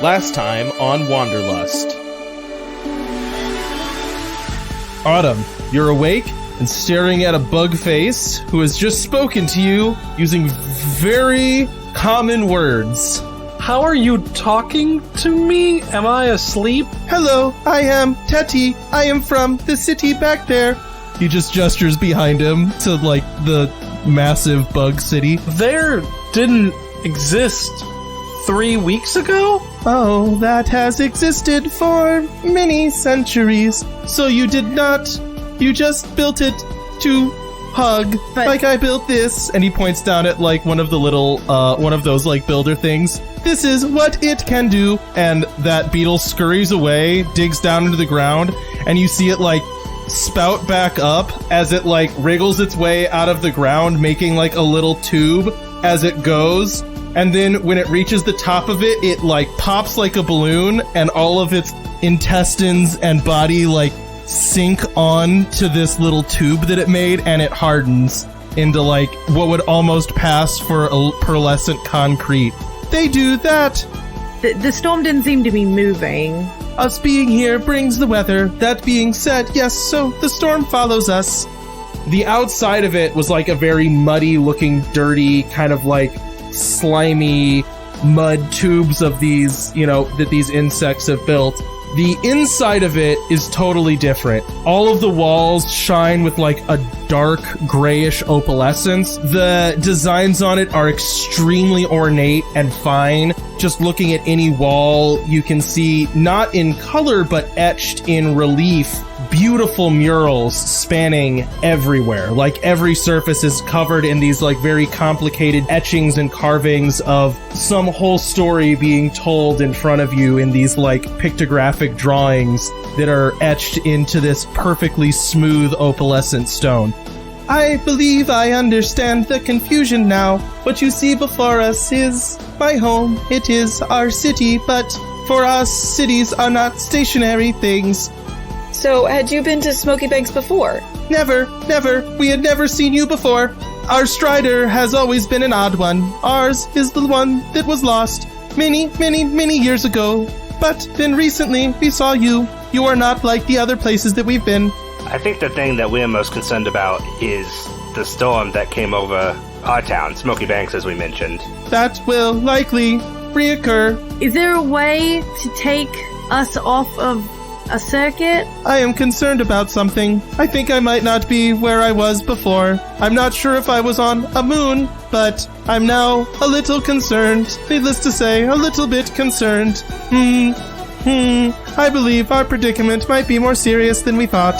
Last time on Wanderlust. Autumn, you're awake and staring at a bug face who has just spoken to you using very common words. How are you talking to me? Am I asleep? Hello, I am Teti. I am from the city back there. He just gestures behind him to, like, the massive bug city. There didn't exist 3 weeks ago? Oh, that has existed for many centuries. So you did not. You just built it to hug. But like I built this. And he points down at, like, one of the little, one of those, like, builder things. This is what it can do. And that beetle scurries away, digs down into the ground, and you see it, like, spout back up as it, like, wriggles its way out of the ground, making, like, a little tube as it goes. And then when it reaches the top of it, it, like, pops like a balloon, and all of its intestines and body, like, sink on to this little tube that it made, and it hardens into, like, what would almost pass for a pearlescent concrete. They do that. the storm didn't seem to be moving. Us being here brings the weather. That being said, yes, so the storm follows us. The outside of it was like a very muddy-looking, dirty, kind of like slimy mud tubes of these, you know, that these insects have built. The inside of it is totally different. All of the walls shine with like a dark grayish opalescence. The designs on it are extremely ornate and fine. Just looking at any wall, you can see, not in color, but etched in relief, beautiful murals spanning everywhere. Like every surface is covered in these like very complicated etchings and carvings of some whole story being told in front of you in these like pictographic drawings that are etched into this perfectly smooth opalescent stone. I believe I understand the confusion now. What you see before us is my home. It is our city, but for us, cities are not stationary things. So, had you been to Smoky Banks before? Never. We had never seen you before. Our Strider has always been an odd one. Ours is the one that was lost many years ago. But then recently, we saw you. You are not like the other places that we've been. I think the thing that we're most concerned about is the storm that came over our town, Smoky Banks, as we mentioned. That will likely reoccur. Is there a way to take us off of a circuit? I am concerned about something. I think I might not be where I was before. I'm not sure if I was on a moon, but I'm now a little concerned. Needless to say, a little bit concerned. I believe our predicament might be more serious than we thought.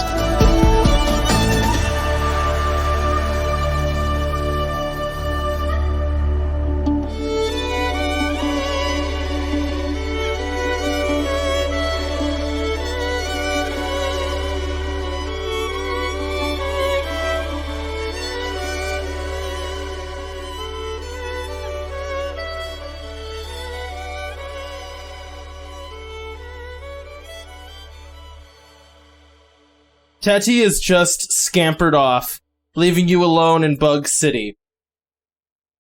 Teti is just scampered off, leaving you alone in Bug City.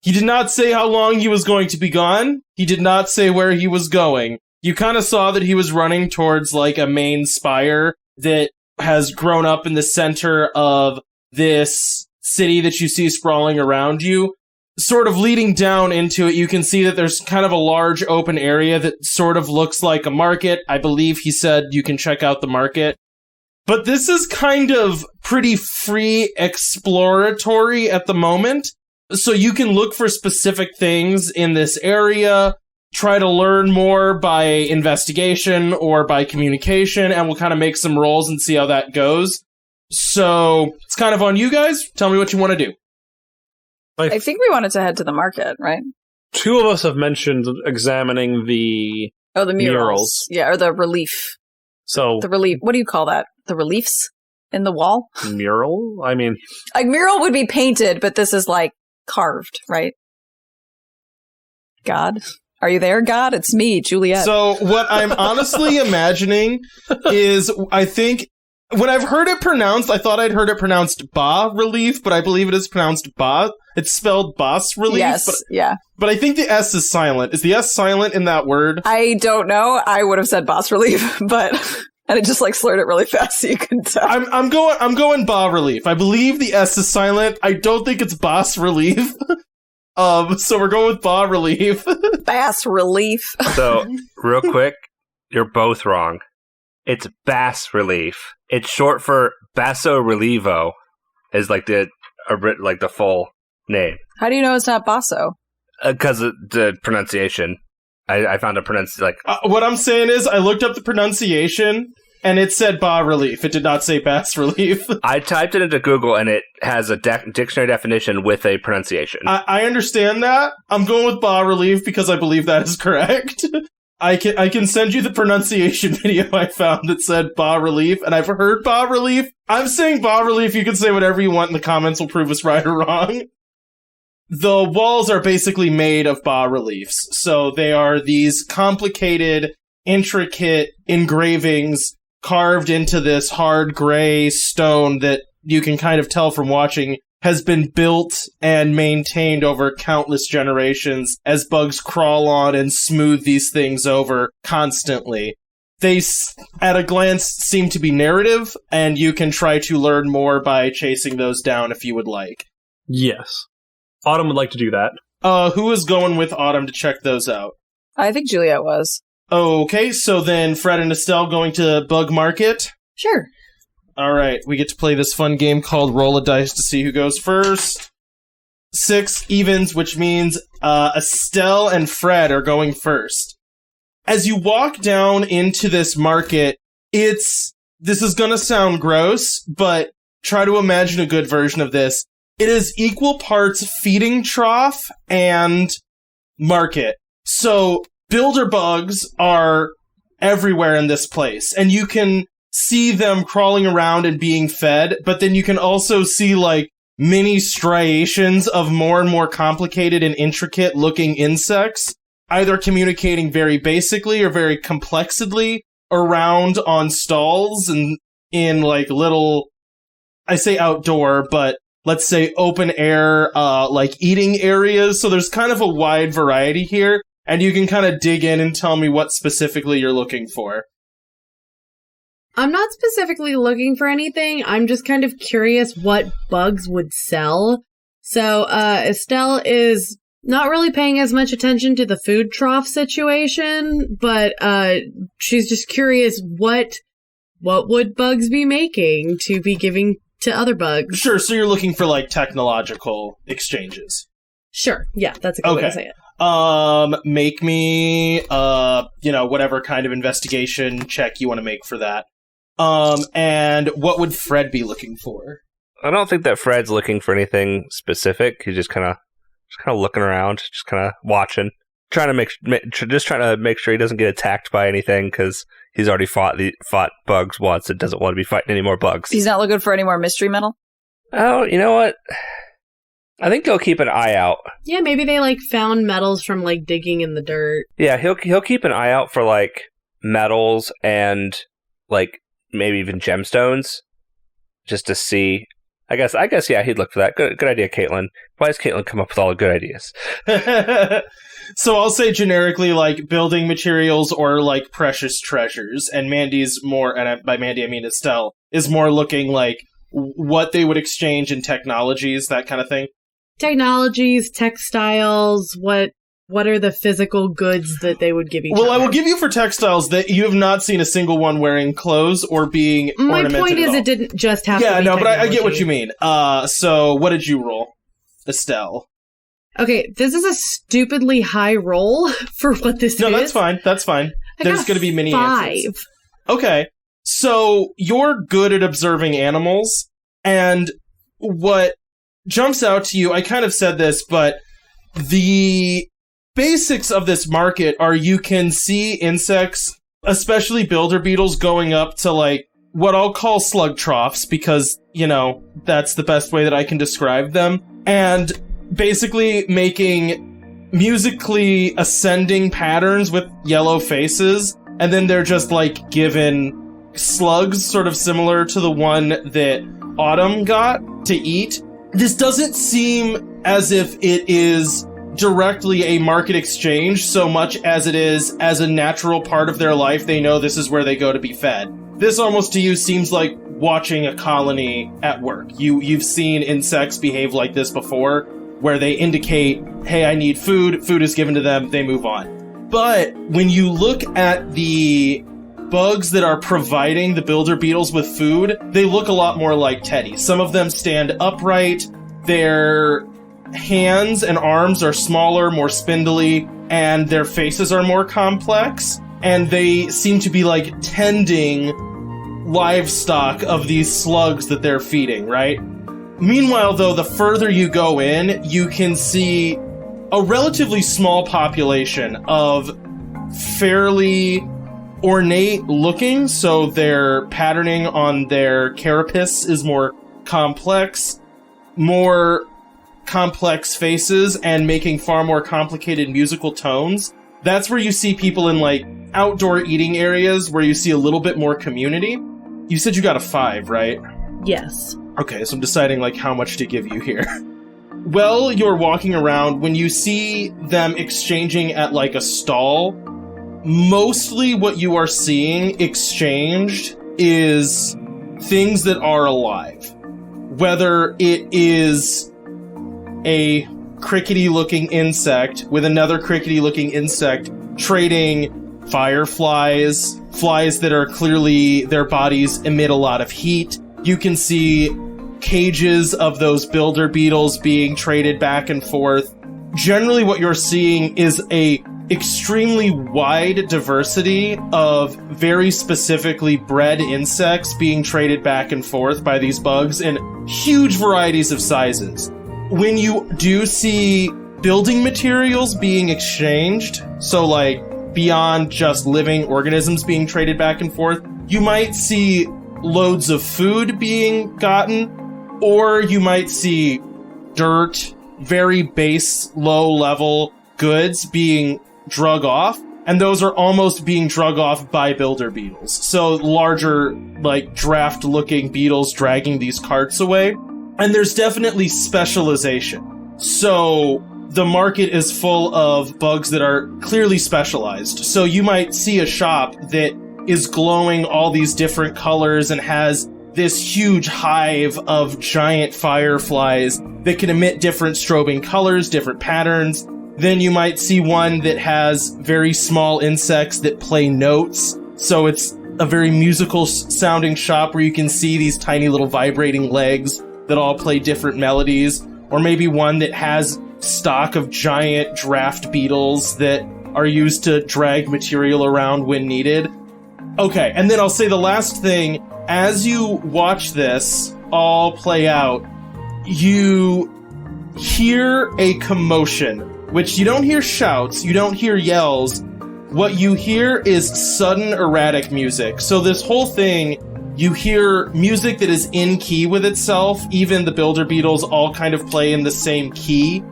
He did not say how long he was going to be gone. He did not say where he was going. You kind of saw that he was running towards, like, a main spire that has grown up in the center of this city that you see sprawling around you. Sort of leading down into it, you can see that there's kind of a large open area that sort of looks like a market. I believe he said you can check out the market. But this is kind of pretty free exploratory at the moment. So you can look for specific things in this area, try to learn more by investigation or by communication, and we'll kind of make some rolls and see how that goes. So it's kind of on you guys. Tell me what you want to do. I think we wanted to head to the market, right? Two of us have mentioned examining the murals. Yeah, or the relief. So the relief. What do you call that? The reliefs in the wall? Mural? I mean, like mural would be painted, but this is like carved, right? God? Are you there, God? It's me, Juliet. So what I'm honestly imagining is, I think When I've heard it pronounced, I thought I'd heard it pronounced bas relief, but I believe it is pronounced bas. It's spelled bas relief. Yes, yeah. But I think the S is silent. Is the S silent in that word? I don't know. I would have said bas relief, but and it just like slurred it really fast so you can tell. I'm going bas relief. I believe the S is silent. I don't think it's bas relief. So we're going with bas relief. Bass relief. So, real quick, you're both wrong. It's bas relief. It's short for basso relievo, is like the full name. How do you know it's not basso? Because of the pronunciation. I found a what I'm saying is, I looked up the pronunciation, and it said bas relief. It did not say bas relief. I typed it into Google, and it has a dictionary definition with a pronunciation. I understand that. I'm going with bas relief because I believe that is correct. I can send you the pronunciation video I found that said bas relief, and I've heard bas relief. I'm saying bas relief. You can say whatever you want in the comments. Will prove us right or wrong. The walls are basically made of bas reliefs. So they are these complicated, intricate engravings carved into this hard gray stone that you can kind of tell from watching has been built and maintained over countless generations as bugs crawl on and smooth these things over constantly. They, at a glance, seem to be narrative, and you can try to learn more by chasing those down if you would like. Yes. Autumn would like to do that. Who is going with Autumn to check those out? I think Juliet was. Okay, so then Fred and Estelle going to Bug Market? Sure. Alright, we get to play this fun game called Roll a Dice to see who goes first. 6 evens, which means Estelle and Fred are going first. As you walk down into this market, this is gonna sound gross, but try to imagine a good version of this. It is equal parts feeding trough and market. So, builder bugs are everywhere in this place, and you can see them crawling around and being fed, but then you can also see, like, mini striations of more and more complicated and intricate looking insects, either communicating very basically or very complexedly around on stalls and in, like, little, I say outdoor, but let's say open air, like, eating areas. So there's kind of a wide variety here, and you can kind of dig in and tell me what specifically you're looking for. I'm not specifically looking for anything. I'm just kind of curious what bugs would sell. So, Estelle is not really paying as much attention to the food trough situation, but, she's just curious what would bugs be making to be giving to other bugs. Sure, so you're looking for, like, technological exchanges. Sure, yeah, that's a good way to say it. Make me, whatever kind of investigation check you want to make for that. And what would Fred be looking for? I don't think that Fred's looking for anything specific. He's just kind of looking around, just kind of watching, trying to make sure he doesn't get attacked by anything because he's already fought bugs once and doesn't want to be fighting any more bugs. He's not looking for any more mystery metal? Oh, you know what? I think he'll keep an eye out. Yeah, maybe they, like, found metals from, like, digging in the dirt. Yeah, he'll keep an eye out for, like, metals and, like, maybe even gemstones, just to see. I guess, yeah, he'd look for that. Good idea, Caitlin. Why does Caitlin come up with all the good ideas? So I'll say generically, like, building materials or, like, precious treasures, and Mandy's more, and by Mandy I mean Estelle, is more looking, like, what they would exchange in technologies, that kind of thing. Technologies, textiles, what are the physical goods that they would give each other? Well, I will give you for textiles that you have not seen a single one wearing clothes or being ornamented. My point is, it didn't just have to be no, technology. but I get what you mean. So what did you roll, Estelle? Okay, this is a stupidly high roll for what this is. No, that's fine. That's fine. There's going to be many 5. answers. Okay, so you're good at observing animals, and what jumps out to you, I kind of said this, but the basics of this market are you can see insects, especially builder beetles, going up to, like, what I'll call slug troughs, because, that's the best way that I can describe them, and basically making musically ascending patterns with yellow faces, and then they're just, like, given slugs sort of similar to the one that Autumn got to eat. This doesn't seem as if it is directly a market exchange so much as it is as a natural part of their life. They know this is where they go to be fed. This almost to you seems like watching a colony at work. You've seen insects behave like this before, where they indicate, hey, I need food. Food is given to them. They move on. But when you look at the bugs that are providing the builder beetles with food, they look a lot more like Teti. Some of them stand upright. Their hands and arms are smaller, more spindly, and their faces are more complex. And they seem to be like tending livestock of these slugs that they're feeding, right? Meanwhile, though, the further you go in, you can see a relatively small population of fairly ornate looking, so their patterning on their carapace is more complex faces and making far more complicated musical tones. That's where you see people in like outdoor eating areas where you see a little bit more community. You said you got a 5, right? Yes. Okay, so I'm deciding like how much to give you here. Well, you're walking around, when you see them exchanging at like a stall, mostly what you are seeing exchanged is things that are alive. Whether it is a crickety-looking insect with another crickety-looking insect trading fireflies, flies that are clearly, their bodies emit a lot of heat. You can see cages of those builder beetles being traded back and forth. Generally, what you're seeing is a extremely wide diversity of very specifically bred insects being traded back and forth by these bugs in huge varieties of sizes. When you do see building materials being exchanged, so like beyond just living organisms being traded back and forth, you might see loads of food being gotten, or you might see dirt, very base, low-level goods being drug off, and those are almost being drug off by builder beetles. So larger, like, draft-looking beetles dragging these carts away. And there's definitely specialization. So the market is full of bugs that are clearly specialized. So you might see a shop that is glowing all these different colors and has this huge hive of giant fireflies that can emit different strobing colors, different patterns. Then you might see one that has very small insects that play notes. So it's a very musical sounding shop where you can see these tiny little vibrating legs that all play different melodies. Or maybe one that has stock of giant draft beetles that are used to drag material around when needed. Okay, and then I'll say the last thing. As you watch this all play out, you hear a commotion, which you don't hear shouts, you don't hear yells. What you hear is sudden erratic music. So this whole thing, you hear music that is in key with itself. Even the builder beetles all kind of play in the same key.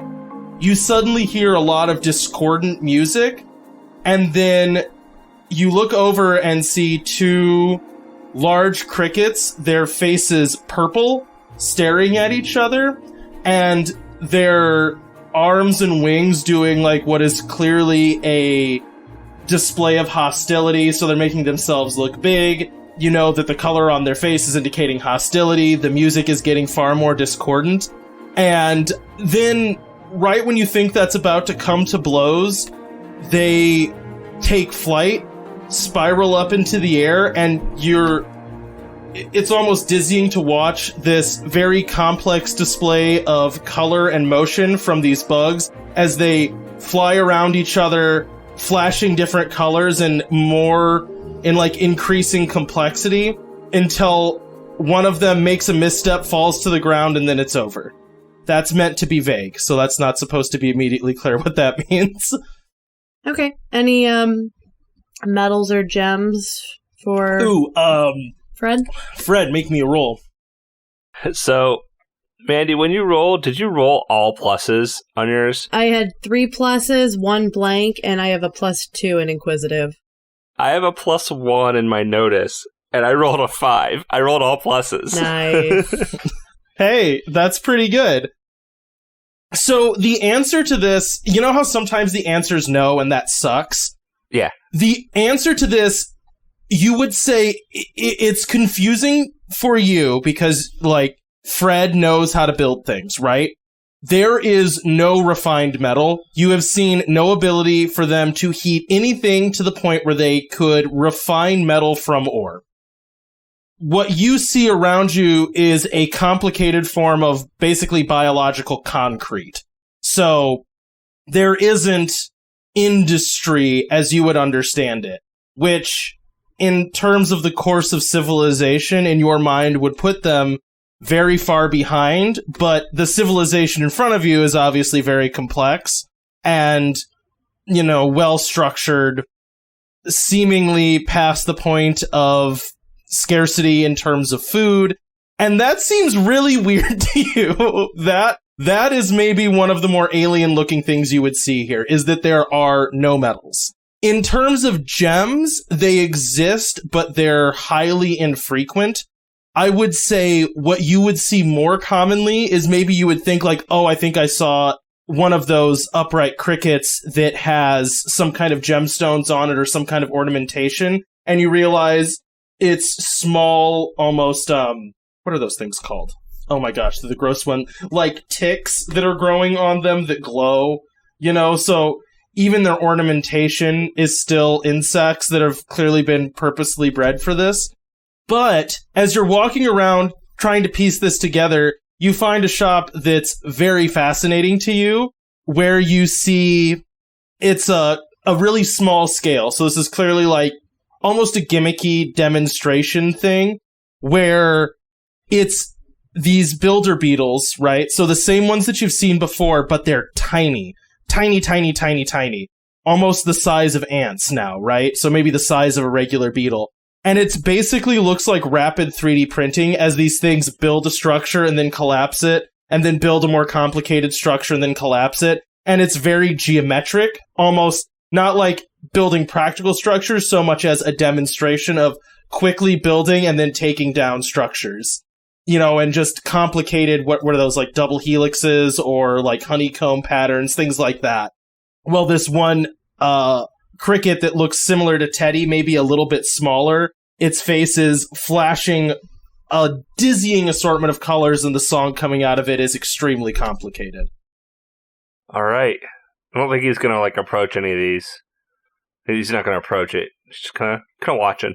You suddenly hear a lot of discordant music, and then you look over and see two large crickets, their faces purple, staring at each other, and their arms and wings doing like what is clearly a display of hostility. So they're making themselves look big. You know that the color on their face is indicating hostility. The music is getting far more discordant. And then right when you think that's about to come to blows, they take flight, spiral up into the air, and it's almost dizzying to watch this very complex display of color and motion from these bugs as they fly around each other, flashing different colors and more in like increasing complexity until one of them makes a misstep, falls to the ground, and then it's over. That's meant to be vague, so that's not supposed to be immediately clear what that means. Okay. Any medals or gems for Fred? Fred, make me a roll. So, Mandy, when you rolled, did you roll all pluses on yours? I had 3 pluses, 1 blank, and I have a +2 in Inquisitive. I have a +1 in my notice, And I rolled a 5. I rolled all pluses. Nice. Hey, that's pretty good. So the answer to this, you know how sometimes the answer is no and that sucks? Yeah. The answer to this, you would say it's confusing for you because, like, Fred knows how to build things, right? There is no refined metal. You have seen no ability for them to heat anything to the point where they could refine metal from ore. What you see around you is a complicated form of basically biological concrete. So there isn't industry as you would understand it, which in terms of the course of civilization in your mind would put them very far behind, but the civilization in front of you is obviously very complex and, you know, well-structured, seemingly past the point of scarcity in terms of food, and that seems really weird to you. That is maybe one of the more alien-looking things you would see here, is that there are no metals. In terms of gems, they exist, but they're highly infrequent. I would say what you would see more commonly is maybe you would think like, oh, I think I saw one of those upright crickets that has some kind of gemstones on it or some kind of ornamentation, and you realize it's small, almost, what are those things called? Oh my gosh, the gross one. Like ticks that are growing on them that glow, you know, so even their ornamentation is still insects that have clearly been purposely bred for this. But as you're walking around trying to piece this together, you find a shop that's very fascinating to you, where you see it's a really small scale. So this is clearly like almost a gimmicky demonstration thing where it's these builder beetles, right? So the same ones that you've seen before, but they're tiny. Tiny, tiny, tiny, tiny. Almost the size of ants now, right? So maybe the size of a regular beetle. And it basically looks like rapid 3D printing as these things build a structure and then collapse it, and then build a more complicated structure and then collapse it. And it's very geometric, almost not like building practical structures so much as a demonstration of quickly building and then taking down structures. You know, and just complicated, what are those, like double helixes or like honeycomb patterns, things like that. Well, this one cricket that looks similar to Teti, maybe a little bit smaller, its face is flashing a dizzying assortment of colors, and the song coming out of it is extremely complicated. All right. I don't think he's going to, like, approach any of these. He's not going to approach it. He's just kind of watching.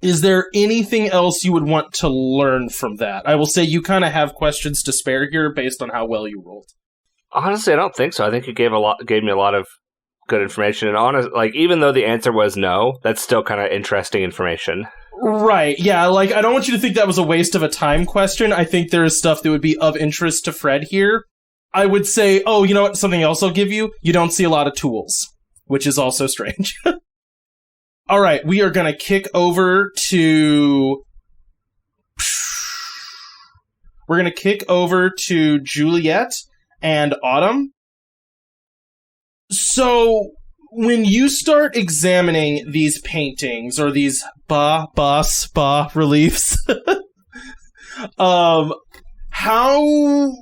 Is there anything else you would want to learn from that? I will say you kind of have questions to spare here based on how well you rolled. Honestly, I don't think so. I think you gave me a lot of good information. And even though the answer was no, that's still kind of interesting information. Right, yeah, like, I don't want you to think that was a waste of a time question. I think there is stuff that would be of interest to Fred here. I would say, oh, you know what, something else I'll give you? You don't see a lot of tools, which is also strange. All right, we are going to kick over to... We're going to kick over to Juliet and Autumn. So, when you start examining these paintings, or these spa reliefs, how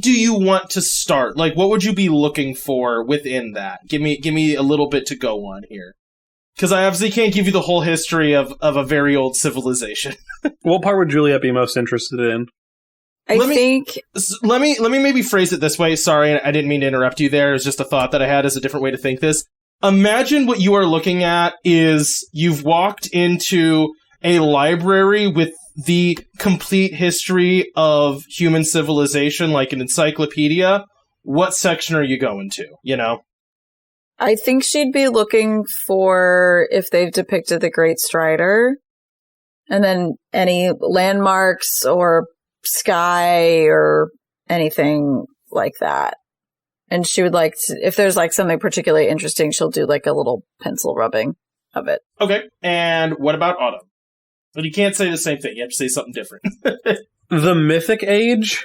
do you want to start? Like, what would you be looking for within that? Give me a little bit to go on here. Because I obviously can't give you the whole history of a very old civilization. What part would Juliet be most interested in? Let me maybe phrase it this way. Sorry, I didn't mean to interrupt you there. It was just a thought that I had as a different way to think this. Imagine what you are looking at is you've walked into a library with the complete history of human civilization, like an encyclopedia. What section are you going to, you know? I think she'd be looking for if they've depicted the Great Strider, and then any landmarks or sky or anything like that. And she would like to, if there's like something particularly interesting, she'll do like a little pencil rubbing of it. Okay. And what about Autumn? But you can't say the same thing. You have to say something different. The Mythic Age?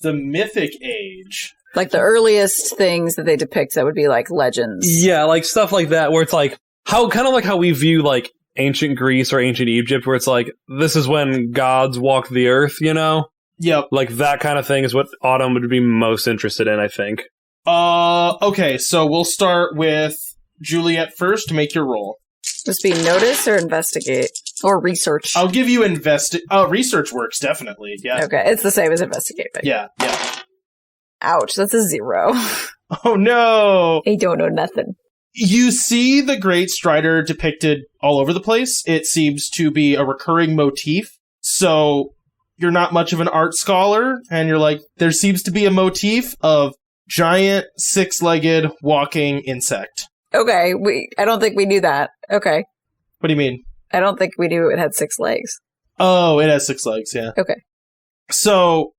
The Mythic Age. Like the earliest things that they depict that would be like legends. Yeah, like stuff like that, where it's like, how kind of like how we view like ancient Greece or ancient Egypt, where it's like, this is when gods walked the earth, you know? Yep. Like, that kind of thing is what Autumn would be most interested in, I think. Okay, so we'll start with Juliet first to make your roll. Must be notice or investigate? Or research? I'll give you research works, definitely, yeah. Okay, it's the same as investigate. But Yeah. ouch, that's a 0. Oh no! I don't know nothing. You see the Great Strider depicted all over the place. It seems to be a recurring motif. So you're not much of an art scholar, and you're like, there seems to be a motif of giant, six-legged, walking insect. Okay, I don't think we knew that. Okay. What do you mean? I don't think we knew it had 6 legs. Oh, it has 6 legs, yeah. Okay. So,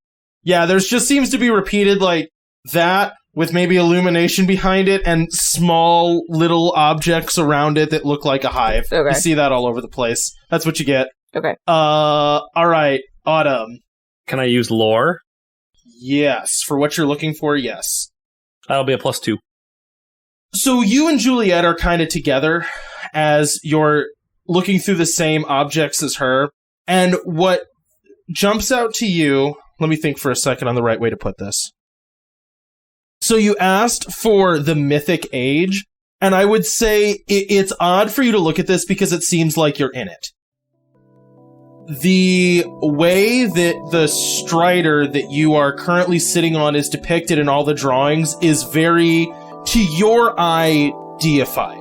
yeah, there's just seems to be repeated like that with maybe illumination behind it and small little objects around it that look like a hive. Okay. You see that all over the place. That's what you get. Okay. All right, Autumn. Can I use lore? Yes. For what you're looking for, yes. That'll be a +2. So you and Juliet are kind of together as you're looking through the same objects as her. And what jumps out to you, let me think for a second on the right way to put this. So you asked for the mythic age, and I would say it's odd for you to look at this because it seems like you're in it. The way that the Strider that you are currently sitting on is depicted in all the drawings is very, to your eye, deified.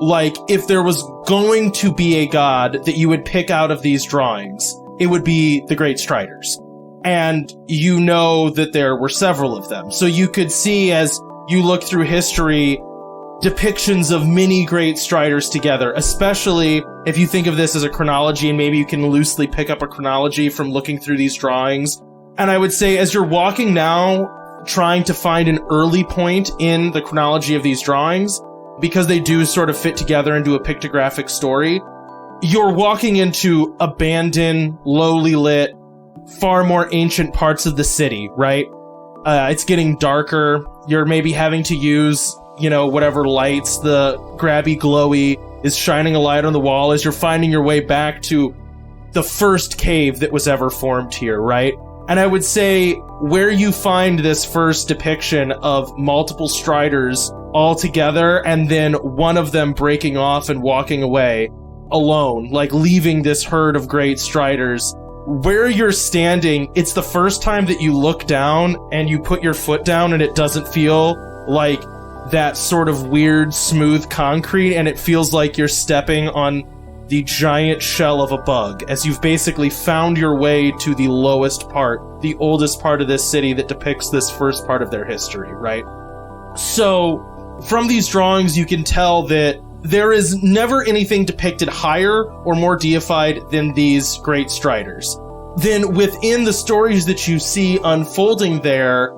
Like, if there was going to be a god that you would pick out of these drawings, it would be the Great Striders. And you know that there were several of them. So you could see, as you look through history, depictions of many Great Striders together, especially if you think of this as a chronology, and maybe you can loosely pick up a chronology from looking through these drawings. And I would say, as you're walking now, trying to find an early point in the chronology of these drawings, because they do sort of fit together into a pictographic story, you're walking into abandoned, lowly lit, far more ancient parts of the city, right? It's getting darker. You're maybe having to use, whatever lights, the grabby glowy is shining a light on the wall as you're finding your way back to the first cave that was ever formed here, right? And I would say where you find this first depiction of multiple Striders all together and then one of them breaking off and walking away alone, like leaving this herd of Great Striders, where you're standing, it's the first time that you look down and you put your foot down and it doesn't feel like that sort of weird, smooth concrete, and it feels like you're stepping on the giant shell of a bug, as you've basically found your way to the lowest part, the oldest part of this city that depicts this first part of their history, right? So, from these drawings, you can tell that there is never anything depicted higher or more deified than these Great Striders. Then, within the stories that you see unfolding there,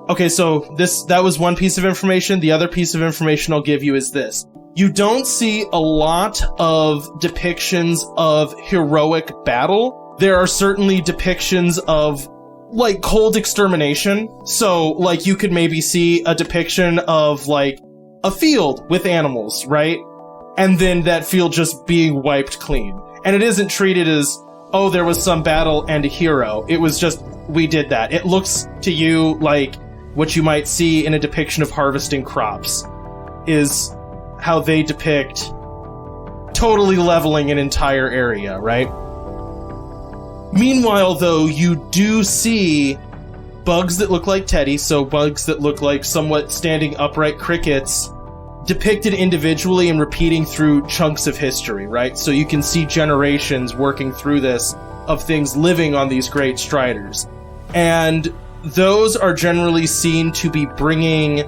okay, so that was one piece of information. The other piece of information I'll give you is this. You don't see a lot of depictions of heroic battle. There are certainly depictions of, like, cold extermination. So, like, you could maybe see a depiction of, like, a field with animals, right? And then that field just being wiped clean. And it isn't treated as, oh, there was some battle and a hero. It was just, we did that. It looks to you like what you might see in a depiction of harvesting crops is how they depict totally leveling an entire area, right? Meanwhile, though, you do see bugs that look like Teti, so bugs that look like somewhat standing upright crickets, depicted individually and repeating through chunks of history, right? So you can see generations working through this of things living on these Great Striders. And those are generally seen to be bringing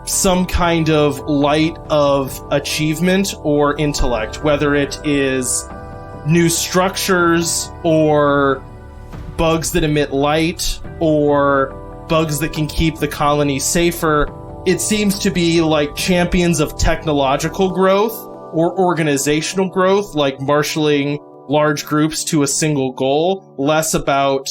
some kind of light of achievement or intellect, whether it is new structures or bugs that emit light or bugs that can keep the colony safer. It seems to be like champions of technological growth or organizational growth, like marshaling large groups to a single goal, less about,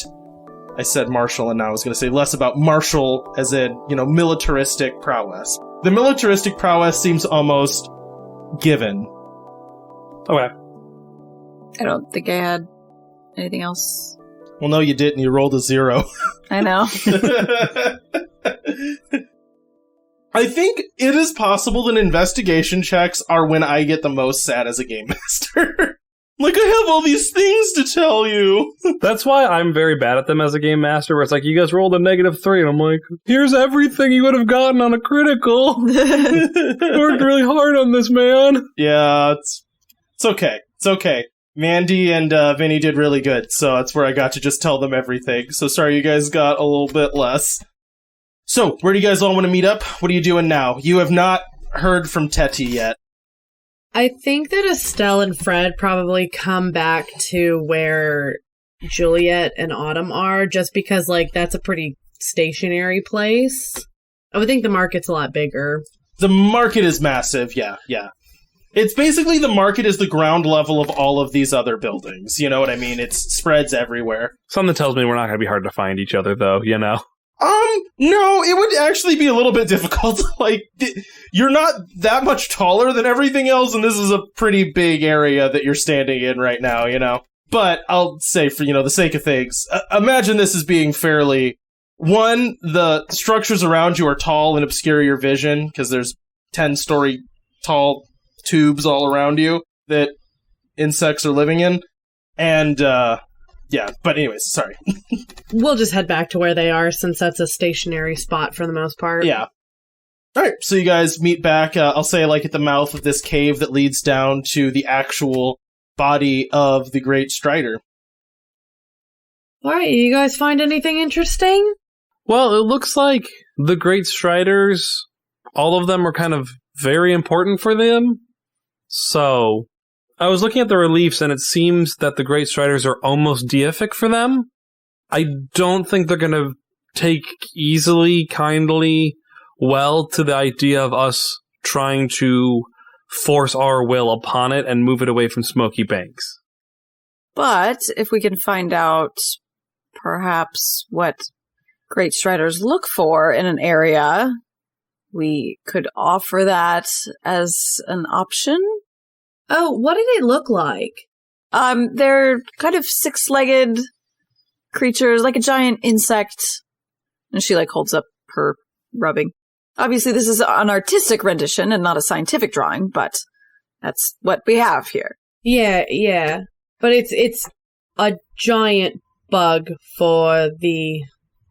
I said martial and now I was going to say less about martial as in, militaristic prowess. The militaristic prowess seems almost given. Okay. I don't think I had anything else. Well, no, you didn't. You rolled a 0. I know. I think it is possible that investigation checks are when I get the most sad as a game master. Like, I have all these things to tell you. That's why I'm very bad at them as a game master, where it's like, you guys rolled a -3, and I'm like, here's everything you would have gotten on a critical. I worked really hard on this, man. Yeah, it's okay. It's okay. Mandy and Vinny did really good, so that's where I got to just tell them everything. So sorry you guys got a little bit less. So, where do you guys all want to meet up? What are you doing now? You have not heard from Teti yet. I think that Estelle and Fred probably come back to where Juliet and Autumn are, just because, like, that's a pretty stationary place. I would think the market's a lot bigger. The market is massive, yeah. It's basically the market is the ground level of all of these other buildings. You know what I mean? It spreads everywhere. Something tells me we're not going to be hard to find each other, though, you know? No, it would actually be a little bit difficult. Like, you're not that much taller than everything else, and this is a pretty big area that you're standing in right now, you know? But I'll say, for, the sake of things, imagine this as being fairly... One, the structures around you are tall and obscure your vision, because there's 10-story tall tubes all around you that insects are living in. And, yeah, but anyways, sorry. We'll just head back to where they are, since that's a stationary spot for the most part. Yeah. Alright, so you guys meet back, I'll say, like, at the mouth of this cave that leads down to the actual body of the Great Strider. Alright, you guys find anything interesting? Well, it looks like the Great Striders, all of them are kind of very important for them. So, I was looking at the reliefs, and it seems that the Great Striders are almost deific for them. I don't think they're going to take easily, kindly, well to the idea of us trying to force our will upon it and move it away from Smoky Banks. But if we can find out perhaps what Great Striders look for in an area, we could offer that as an option. Oh, what did it look like? They're kind of 6-legged creatures, like a giant insect. And she, holds up her rubbing. Obviously, this is an artistic rendition and not a scientific drawing, but that's what we have here. Yeah. But it's a giant bug for the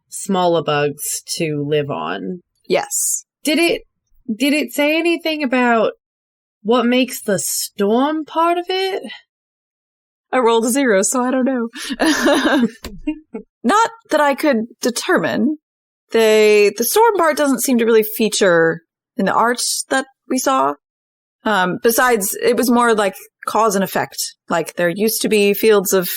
smaller bugs to live on. Yes. Did it say anything about what makes the storm part of it? I rolled a 0, so I don't know. Not that I could determine. The storm part doesn't seem to really feature in the art that we saw. Besides, it was more like cause and effect. Like, there used to be fields of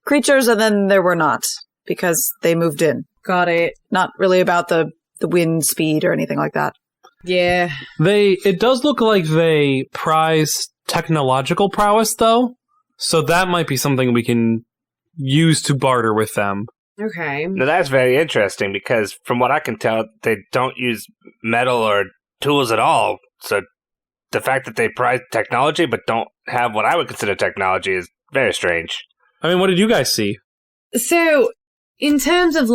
creatures, and then there were not, because they moved in. Got it. Not really about the wind speed or anything like that. Yeah. It does look like they prize technological prowess, though. So that might be something we can use to barter with them. Okay. Now that's very interesting, because from what I can tell, they don't use metal or tools at all. So the fact that they prize technology but don't have what I would consider technology is very strange. I mean, what did you guys see? So, in terms of,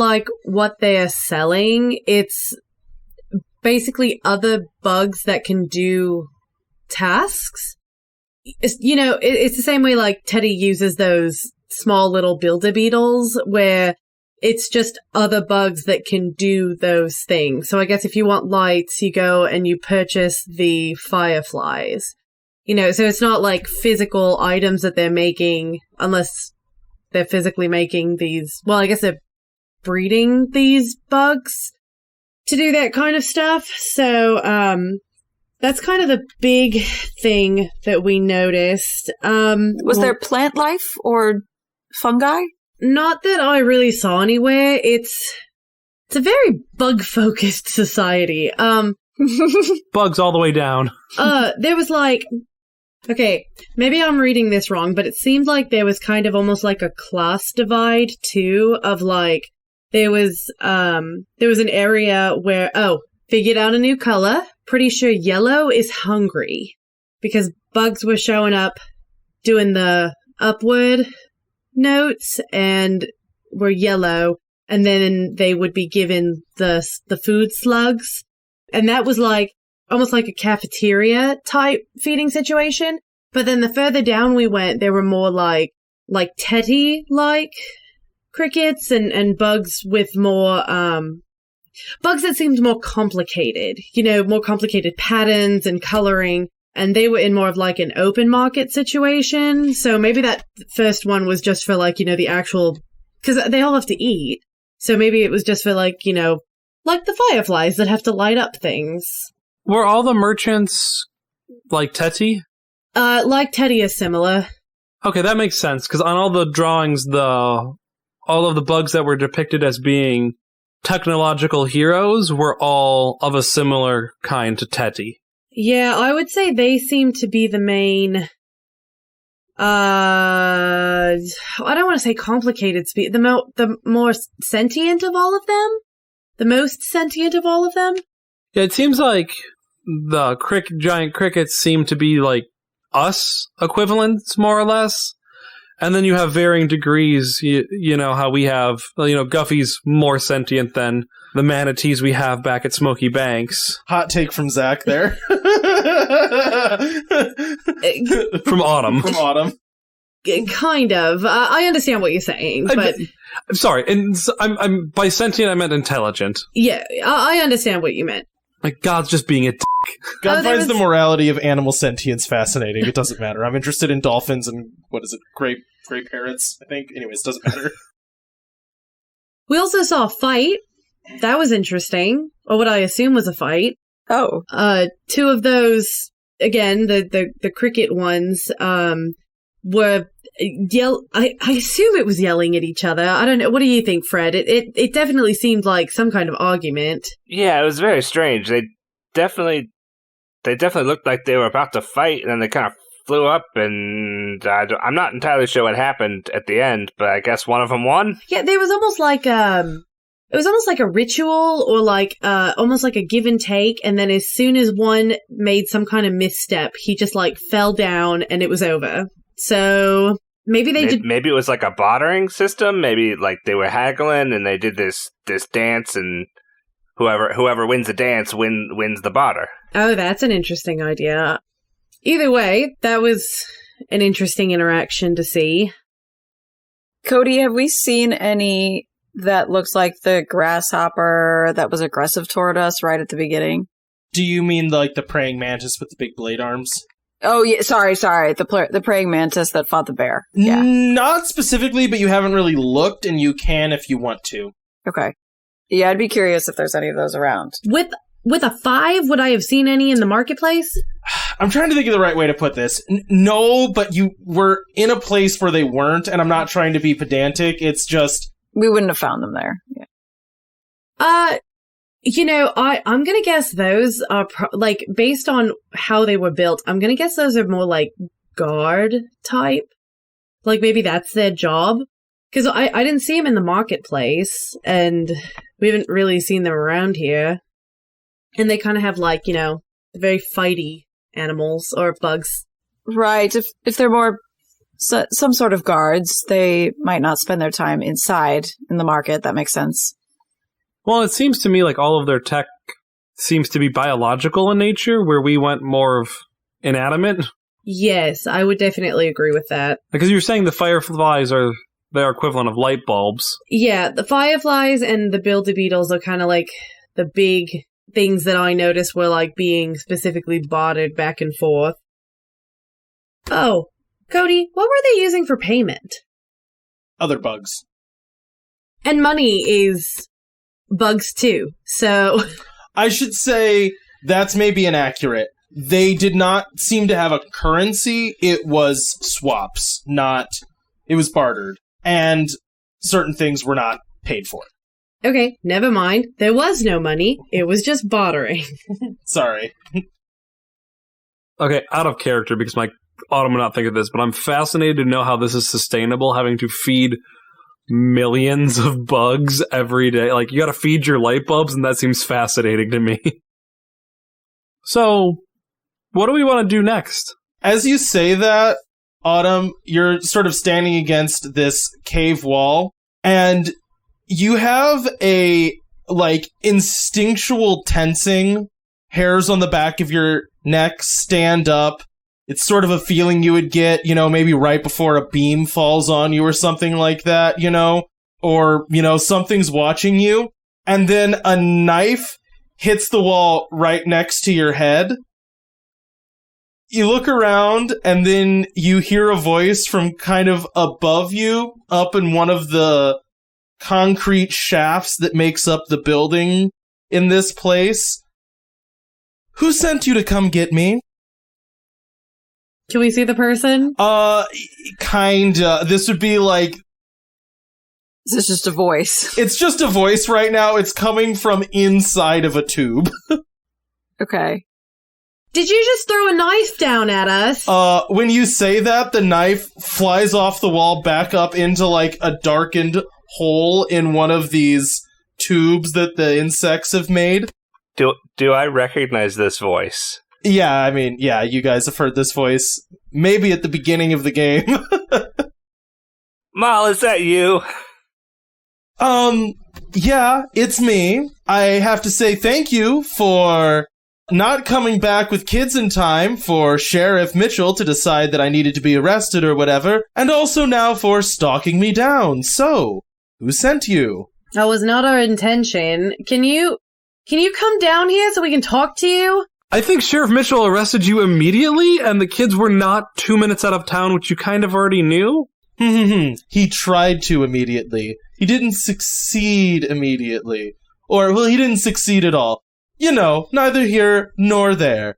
what they are selling, it's basically other bugs that can do tasks. It's the same way, Teddy uses those small little builder beetles, where it's just other bugs that can do those things. So I guess if you want lights, you go and you purchase the fireflies. So it's not physical items that they're making, unless they're physically making these. Well, I guess they're breeding these bugs to do that kind of stuff. So, that's kind of the big thing that we noticed. Was there plant life or fungi? Not that I really saw anywhere. It's a very bug-focused society. Bugs all the way down. There was okay, maybe I'm reading this wrong, but it seemed like there was kind of almost like a class divide too, of there was an area where, figured out a new color. Pretty sure yellow is hungry, because bugs were showing up doing the upward notes and were yellow, and then they would be given the food slugs, and that was like almost like a cafeteria type feeding situation. But then the further down we went, there were more like Teti like crickets and bugs with more bugs that seemed more complicated, more complicated patterns and coloring. And they were in more of like an open market situation. So maybe that first one was just for like, the actual, because they all have to eat. So maybe it was just for like, like the fireflies that have to light up things. Were all the merchants like Teti? Like Teti is similar. Okay, that makes sense. Because on all the drawings, all of the bugs that were depicted as being technological heroes were all of a similar kind to Teti. Yeah, I would say they seem to be the main, I don't want to say complicated species, the more sentient of all of them? The most sentient of all of them? Yeah, it seems like the giant crickets seem to be like us equivalents, more or less. And then you have varying degrees, you know, how we have, Guffy's more sentient than the manatees we have back at Smoky Banks. Hot take from Zach there. From Autumn. From Autumn. Kind of. I understand what you're saying, but... I'm sorry, and I'm by sentient I meant intelligent. Yeah, I understand what you meant. Like, God's just being a dick. God finds the morality of animal sentience fascinating. It doesn't matter. I'm interested in dolphins and, gray parrots, I think. Anyways, doesn't matter. We also saw a fight. That was interesting. Or what I assume was a fight. Oh. Two of those, again, the cricket ones, were I assume it was yelling at each other. I don't know. What do you think, Fred? It definitely seemed like some kind of argument. Yeah, it was very strange. They definitely looked like they were about to fight, and then they kind of flew up, and I'm not entirely sure what happened at the end, but I guess one of them won? Yeah, there was almost like it was almost like a ritual, or like almost like a give and take, and then as soon as one made some kind of misstep, he just like fell down and it was over. So maybe maybe it was like a bartering system. Maybe like they were haggling and they did this dance, and whoever wins the dance wins the barter. Oh, that's an interesting idea. Either way, that was an interesting interaction to see. Cody, have we seen any that looks like the grasshopper that was aggressive toward us right at the beginning? Do you mean like the praying mantis with the big blade arms? Oh, yeah, sorry. The praying mantis that fought the bear. Yeah. Not specifically, but you haven't really looked, and you can if you want to. Okay. Yeah, I'd be curious if there's any of those around. With a 5, would I have seen any in the marketplace? I'm trying to think of the right way to put this. No, but you were in a place where they weren't, and I'm not trying to be pedantic. It's just... We wouldn't have found them there. Yeah. I'm going to guess those are, based on how they were built, I'm going to guess those are more like guard type. Like, maybe that's their job. Because I didn't see them in the marketplace, and we haven't really seen them around here. And they kind of have, very fighty animals or bugs. Right. If they're more some sort of guards, they might not spend their time inside in the market. That makes sense. Well, it seems to me like all of their tech seems to be biological in nature, where we went more of inanimate. Yes, I would definitely agree with that. Because you were saying the fireflies are their equivalent of light bulbs. Yeah, the fireflies and the build-a-beetles are kind of like the big things that I noticed were like being specifically bartered back and forth. Oh, Cody, what were they using for payment? Other bugs. And money is... bugs too, so... I should say that's maybe inaccurate. They did not seem to have a currency. It was swaps, it was bartered. And certain things were not paid for. Okay, never mind. There was no money. It was just bartering. Sorry. Okay, out of character, because my Autumn would not think of this, but I'm fascinated to know how this is sustainable, having to feed millions of bugs every day. Like, you gotta feed your light bulbs, and that seems fascinating to me. So, what do we want to do next? As you say that, Autumn, you're sort of standing against this cave wall, and you have a, like, instinctual tensing. Hairs on the back of your neck stand up. It's sort of a feeling you would get, maybe right before a beam falls on you or something like that, or, something's watching you. And then a knife hits the wall right next to your head. You look around, and then you hear a voice from kind of above you, up in one of the concrete shafts that makes up the building in this place. Who sent you to come get me? Can we see the person? Kinda. This would be like... This is just a voice. It's just a voice right now. It's coming from inside of a tube. Okay. Did you just throw a knife down at us? When you say that, the knife flies off the wall back up into, like, a darkened hole in one of these tubes that the insects have made. Do I recognize this voice? Yeah, I mean, yeah, you guys have heard this voice maybe at the beginning of the game. Mal, is that you? Yeah, it's me. I have to say thank you for not coming back with kids in time for Sheriff Mitchell to decide that I needed to be arrested or whatever, and also now for stalking me down. So, who sent you? That was not our intention. Can you come down here so we can talk to you? I think Sheriff Mitchell arrested you immediately, and the kids were not 2 minutes out of town, which you kind of already knew. He tried to immediately. He didn't succeed immediately. Or, well, he didn't succeed at all. Neither here nor there.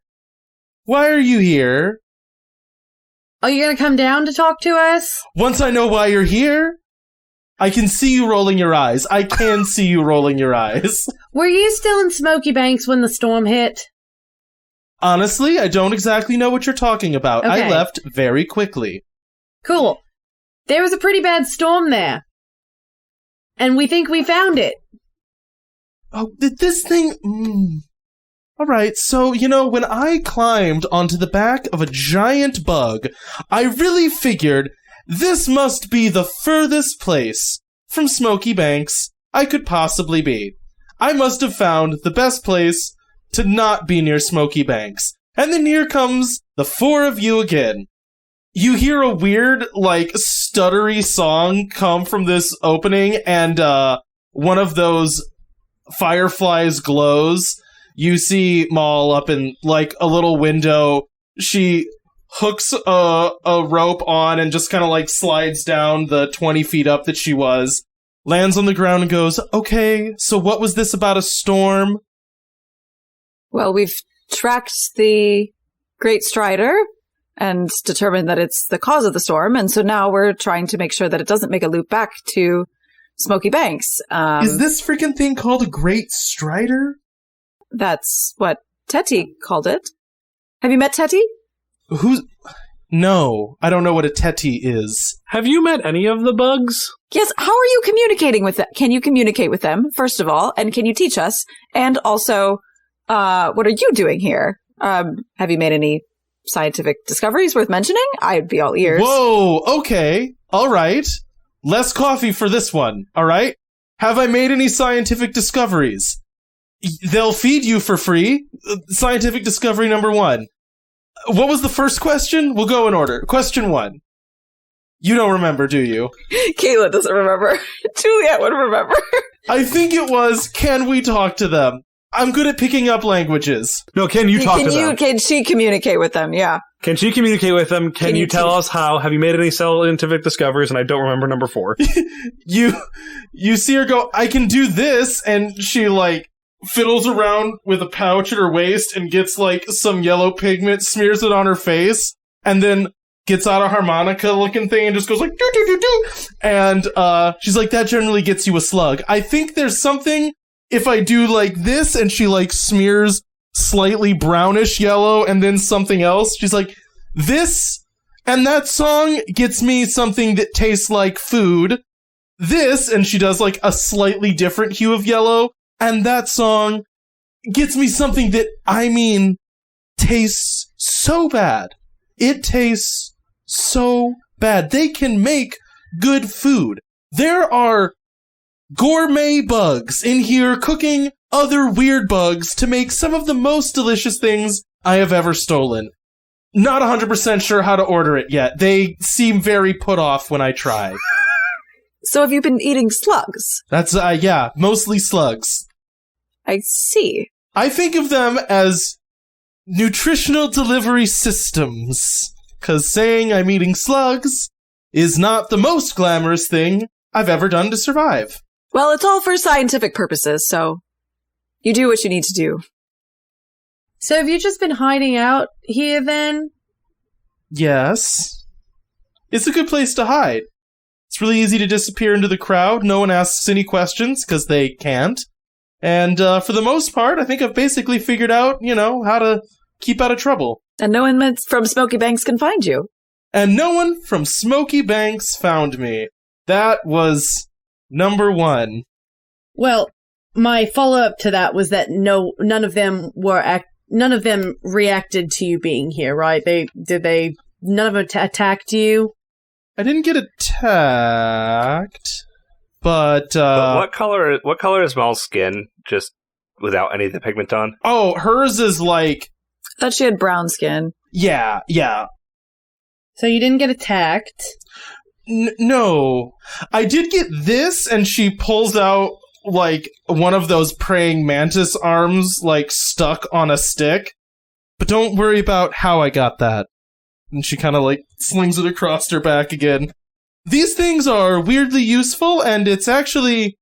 Why are you here? Are you gonna come down to talk to us? Once I know why you're here, I can see you rolling your eyes. I can see you rolling your eyes. Were you still in Smoky Banks when the storm hit? Honestly, I don't exactly know what you're talking about. Okay. I left very quickly. Cool. There was a pretty bad storm there. And we think we found it. Oh, this thing... Alright, so, when I climbed onto the back of a giant bug, I really figured this must be the furthest place from Smoky Banks I could possibly be. I must have found the best place to not be near Smoky Banks. And then here comes the four of you again. You hear a weird, like, stuttery song come from this opening, and one of those fireflies glows. You see Maul up in, like, a little window. She hooks a rope on and just kind of, like, slides down the 20 feet up that she was. Lands on the ground and goes, okay, so what was this about a storm? Well, we've tracked the Great Strider and determined that it's the cause of the storm, and so now we're trying to make sure that it doesn't make a loop back to Smoky Banks. Is this freaking thing called a Great Strider? That's what Teti called it. Have you met Teti? No, I don't know what a Teti is. Have you met any of the bugs? Yes, how are you communicating with them? Can you communicate with them, first of all, and can you teach us? And also, what are you doing here? Have you made any scientific discoveries worth mentioning? I'd be all ears. Whoa, okay, alright. Less coffee for this one, alright? Have I made any scientific discoveries? They'll feed you for free. Scientific discovery number 1. What was the first question? We'll go in order. Question 1. You don't remember, do you? Kayla doesn't remember. Juliet would remember. I think it was, can we talk to them? I'm good at picking up languages. No, can you talk to them? Can she communicate with them? Yeah. Can she communicate with them? Can you tell us how? Have you made any scientific discoveries? And I don't remember number 4. You see her go, I can do this, and she, like, fiddles around with a pouch at her waist and gets, like, some yellow pigment, smears it on her face, and then gets out a harmonica-looking thing and just goes like, do-do-do-do. And she's like, that generally gets you a slug. I think there's something, if I do like this, and she, like, smears slightly brownish yellow and then something else, she's like, this and that song gets me something that tastes like food. This, and she does, like, a slightly different hue of yellow, and that song gets me something that, tastes so bad. It tastes so bad. They can make good food. There are gourmet bugs in here cooking other weird bugs to make some of the most delicious things I have ever stolen. Not 100% sure how to order it yet. They seem very put off when I try. So have you been eating slugs? That's, yeah, mostly slugs. I see. I think of them as nutritional delivery systems, because saying I'm eating slugs is not the most glamorous thing I've ever done to survive. Well, it's all for scientific purposes, so you do what you need to do. So have you just been hiding out here then? Yes. It's a good place to hide. It's really easy to disappear into the crowd. No one asks any questions, because they can't. And for the most part, I think I've basically figured out, how to keep out of trouble. And no one from Smoky Banks can find you. And no one from Smoky Banks found me. That was number one. Well, my follow-up to that was that none of them reacted to you being here, right? None of them attacked you? I didn't get attacked, but what color is Mal's skin, just without any of the pigment on? Oh, hers is like... I thought she had brown skin. Yeah. So you didn't get attacked? No. I did get this, and she pulls out, like, one of those praying mantis arms, like, stuck on a stick. But don't worry about how I got that. And she kind of, like, slings it across her back again. These things are weirdly useful, and it's actually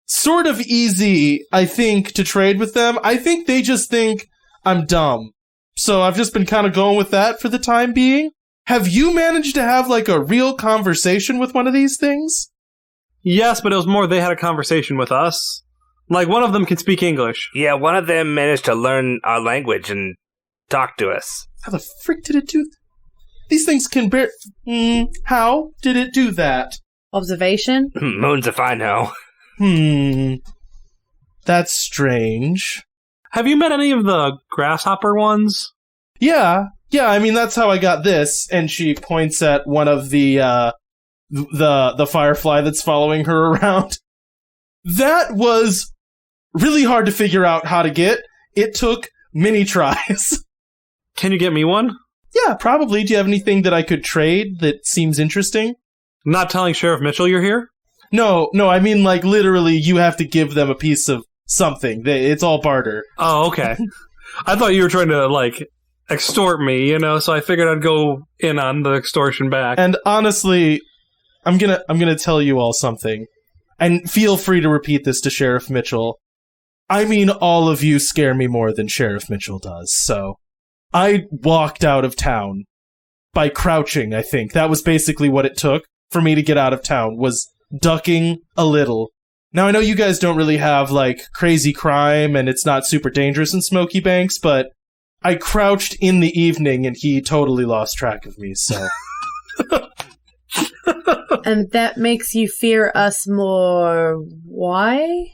sort of easy, I think, to trade with them. I think they just think I'm dumb. So I've just been kind of going with that for the time being. Have you managed to have, like, a real conversation with one of these things? Yes, but it was more they had a conversation with us. Like, one of them can speak English. Yeah, one of them managed to learn our language and talk to us. How the frick did it do that? These things can bear... how did it do that? Observation? Moons if I know. That's strange. Have you met any of the grasshopper ones? Yeah, I mean, that's how I got this. And she points at one of the firefly that's following her around. That was really hard to figure out how to get. It took many tries. Can you get me one? Yeah, probably. Do you have anything that I could trade that seems interesting? Not telling Sheriff Mitchell you're here? No, I mean, like, literally, you have to give them a piece of something. It's all barter. Oh, okay. I thought you were trying to, like, extort me, so I figured I'd go in on the extortion back. And honestly, I'm gonna tell you all something. And feel free to repeat this to Sheriff Mitchell. I mean, all of you scare me more than Sheriff Mitchell does, so... I walked out of town by crouching, I think. That was basically what it took for me to get out of town, was ducking a little. Now, I know you guys don't really have, like, crazy crime, and it's not super dangerous in Smoky Banks, but I crouched in the evening, and he totally lost track of me, so... And that makes you fear us more. Why?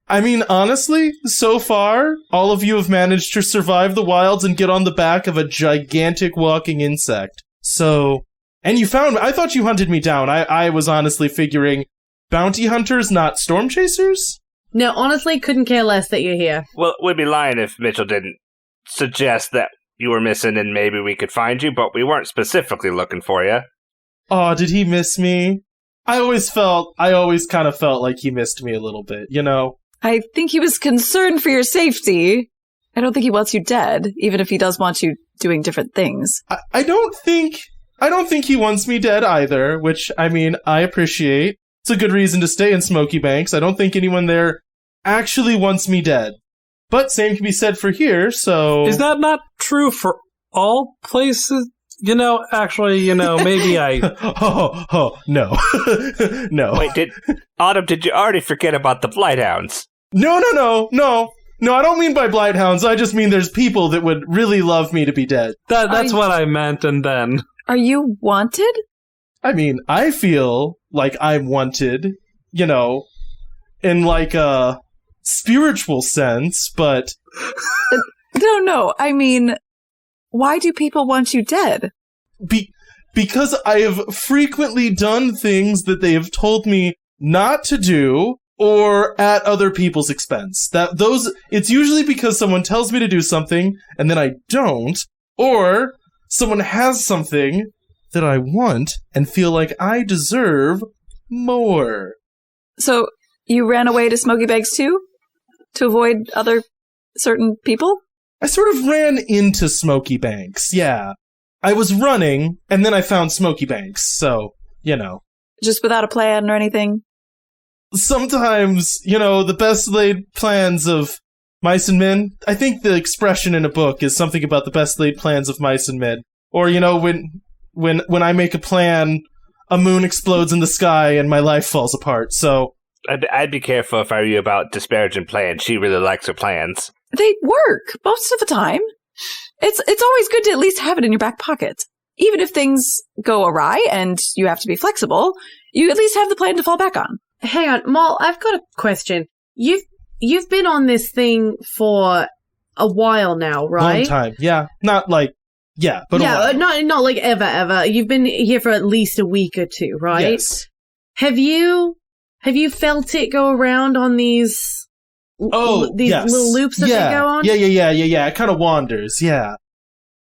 I mean, honestly, so far, all of you have managed to survive the wilds and get on the back of a gigantic walking insect. So, and you found me. I thought you hunted me down. I was honestly figuring bounty hunters, not storm chasers? No, honestly, couldn't care less that you're here. Well, we'd be lying if Mitchell didn't suggest that you were missing and maybe we could find you, but we weren't specifically looking for you. Oh, did he miss me? I always kind of felt like he missed me a little bit, I think he was concerned for your safety. I don't think he wants you dead, even if he does want you doing different things. I don't think he wants me dead either, which, I mean, I appreciate. It's a good reason to stay in Smoky Banks. I don't think anyone there actually wants me dead. But same can be said for here, so... Is that not true for all places? Actually, maybe I... No. No. Wait, did you already forget about the Blighthounds? No, I don't mean by Blighthounds. I just mean there's people that would really love me to be dead. That's what I meant, and then... Are you wanted? I mean, I feel like I'm wanted, in like a spiritual sense, but... No, I mean... Why do people want you dead? because I have frequently done things that they have told me not to do or at other people's expense. It's usually because someone tells me to do something and then I don't, or someone has something that I want and feel like I deserve more. So you ran away to Smoky Banks too? To avoid other certain people? I sort of ran into Smoky Banks, yeah. I was running, and then I found Smoky Banks, so, Just without a plan or anything? Sometimes, the best laid plans of mice and men. I think the expression in a book is something about the best laid plans of mice and men. Or, when I make a plan, a moon explodes in the sky and my life falls apart, so... I'd be careful if I were you about disparaging plans. She really likes her plans. They work most of the time. It's always good to at least have it in your back pocket. Even if things go awry and you have to be flexible, you at least have the plan to fall back on. Hang on, Mal, I've got a question. You've been on this thing for a while now, right? Long time, yeah. Not like, yeah, but yeah, a while. not like ever. You've been here for at least a week or two, right? Yes. Have you felt it go around on these yes. little loops that they go on? Yeah. It kind of wanders, yeah.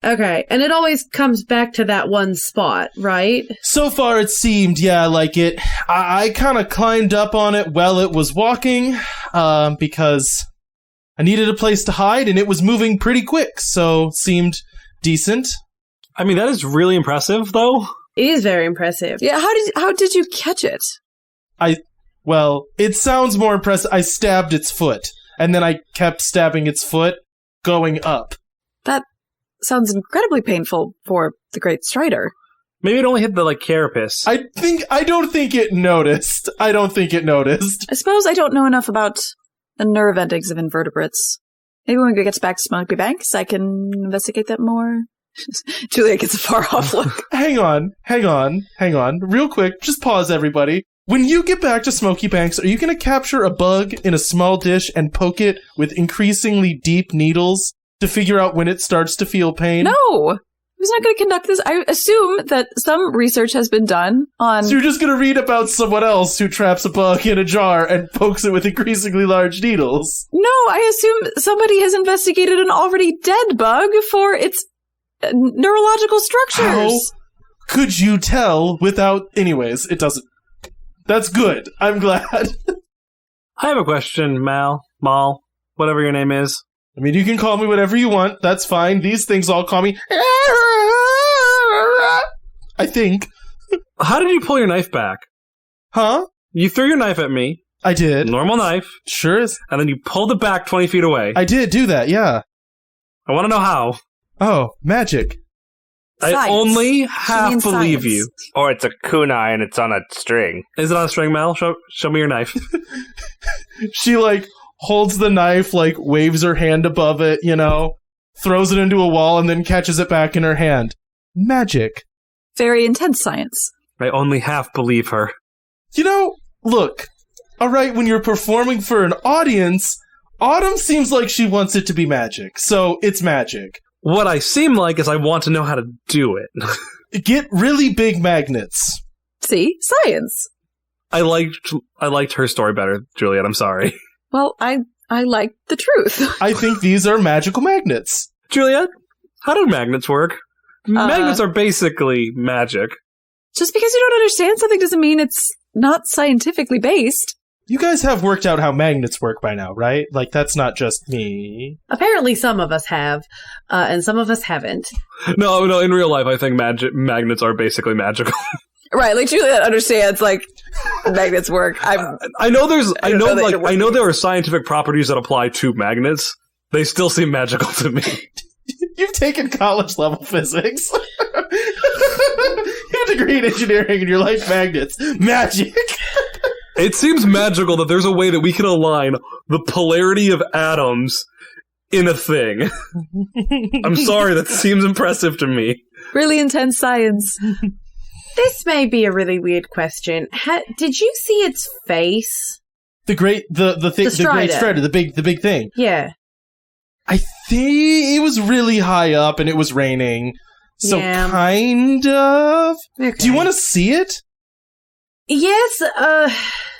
Okay, and it always comes back to that one spot, right? So far it seemed, like it. I kind of climbed up on it while it was walking, because I needed a place to hide, and it was moving pretty quick, so seemed decent. I mean, that is really impressive, though. It is very impressive. Yeah, how did you catch it? Well, it sounds more impressive. I stabbed its foot, and then I kept stabbing its foot, going up. That sounds incredibly painful for the Great Strider. Maybe it only hit the, carapace. I don't think it noticed. I suppose I don't know enough about the nerve endings of invertebrates. Maybe when it gets back to Smoky Banks, I can investigate that more. Julia gets a far-off look. Hang on. Real quick, just pause, everybody. When you get back to Smoky Banks, are you going to capture a bug in a small dish and poke it with increasingly deep needles to figure out when it starts to feel pain? No! Who's not going to conduct this? I assume that some research has been done on... So you're just going to read about someone else who traps a bug in a jar and pokes it with increasingly large needles? No, I assume somebody has investigated an already dead bug for its neurological structures. How could you tell without... Anyways, it doesn't... That's good. I'm glad. I have a question, Mal, whatever your name is. I mean, you can call me whatever you want. That's fine. These things all call me... I think. How did you pull your knife back? Huh? You threw your knife at me. I did. Normal knife. Sure is. And then you pulled it back 20 feet away. I did do that, yeah. I want to know how. Oh, magic. Science. I only half believe science. You. Or it's a kunai and it's on a string. Is it on a string, Mal? Show me your knife. She, holds the knife, waves her hand above it, throws it into a wall, and then catches it back in her hand. Magic. Very intense science. I only half believe her. Look. Alright, when you're performing for an audience, Autumn seems like she wants it to be magic, so it's magic. What I seem like is I want to know how to do it. Get really big magnets. See? Science. I liked her story better, Juliet. I'm sorry. Well, I like the truth. I think these are magical magnets. Juliet, how do magnets work? Magnets are basically magic. Just because you don't understand something doesn't mean it's not scientifically based. You guys have worked out how magnets work by now, right? That's not just me. Apparently some of us have, and some of us haven't. No, in real life, I think magnets are basically magical. Right, Juliet understands, magnets work. I know there are scientific properties that apply to magnets. They still seem magical to me. You've taken college level physics. You have a degree in engineering and you're like magnets. Magic! It seems magical that there's a way that we can align the polarity of atoms in a thing. I'm sorry, that seems impressive to me. Really intense science. This may be a really weird question. Did you see its face? The great strider, the big thing. Yeah. I think it was really high up and it was raining. So Yeah. kind of. Okay. Do you want to see it? Yes,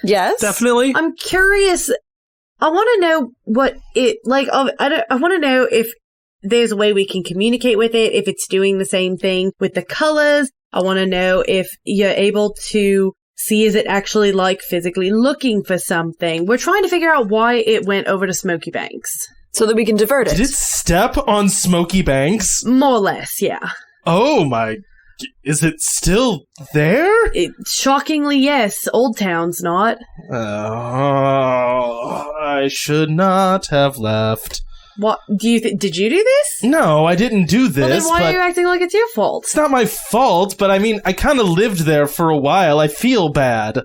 Yes? Definitely. I'm curious. I want to know what it, like, I want to know if there's a way we can communicate with it, if it's doing the same thing with the colors. I want to know if you're able to see, is it actually, like, physically looking for something? We're trying to figure out why it went over to Smoky Banks. So that we can divert it. Did it step on Smoky Banks? More or less, yeah. Oh my. Is it still there? Shockingly, yes. Old Town's not. Oh, I should not have left. What do you think? Did you do this? No, I didn't do this. Well, then why but are you acting like it's your fault? it's not my fault, but I mean, I kind of lived there for a while. I feel bad.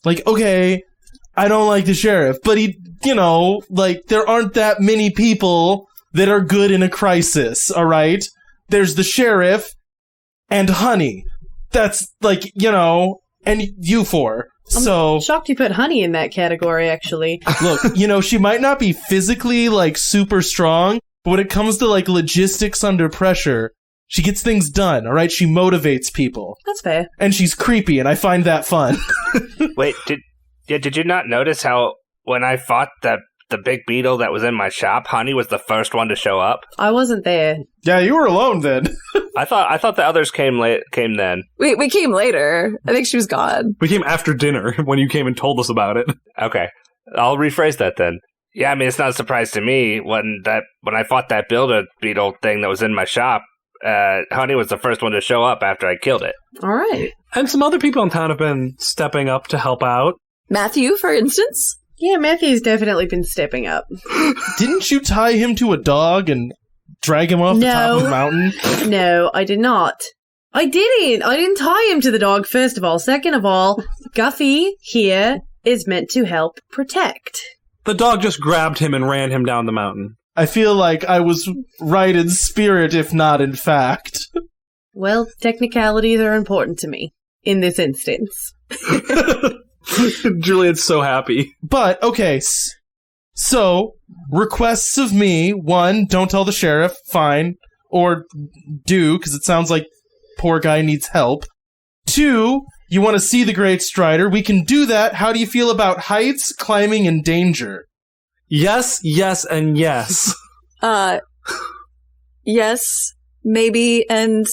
Like, okay, I don't like the sheriff, but he, like, there aren't that many people that are good in a crisis, alright? There's the sheriff and Honey. That's, like, and you four. So, Shocked you put Honey in that category, actually. look, she might not be physically, like, super strong, but when it comes to, like, logistics under pressure, she gets things done, alright? She motivates people. That's fair. And she's creepy, and I find that fun. Wait, did you not notice how when I fought the big beetle that was in my shop, Honey was the first one to show up? I wasn't there. Yeah, you were alone then. I thought the others came then. We came later. I think she was gone. We came after dinner when you came and told us about it. Okay, I'll rephrase that then. Yeah, I mean, it's not a surprise to me when I fought that builder beetle thing that was in my shop. Honey was the first one to show up after I killed it. All right. And some other people in town have been stepping up to help out. Matthew, for instance? Yeah, Matthew's definitely been stepping up. Didn't you tie him to a dog and drag him off the top of the mountain? No, I did not. I didn't tie him to the dog, first of all. Second of all, Guffy here is meant to help protect. The dog just grabbed him and ran him down the mountain. I feel like I was right in spirit, if not in fact. Well, technicalities are important to me in this instance. Juliet's so happy. But, okay, so, requests of me, 1, don't tell the sheriff, fine. Or do, because it sounds like poor guy needs help. 2, you want to see the Great Strider, we can do that. How do you feel about heights, climbing, and danger? Yes, yes, and yes. Yes, maybe, and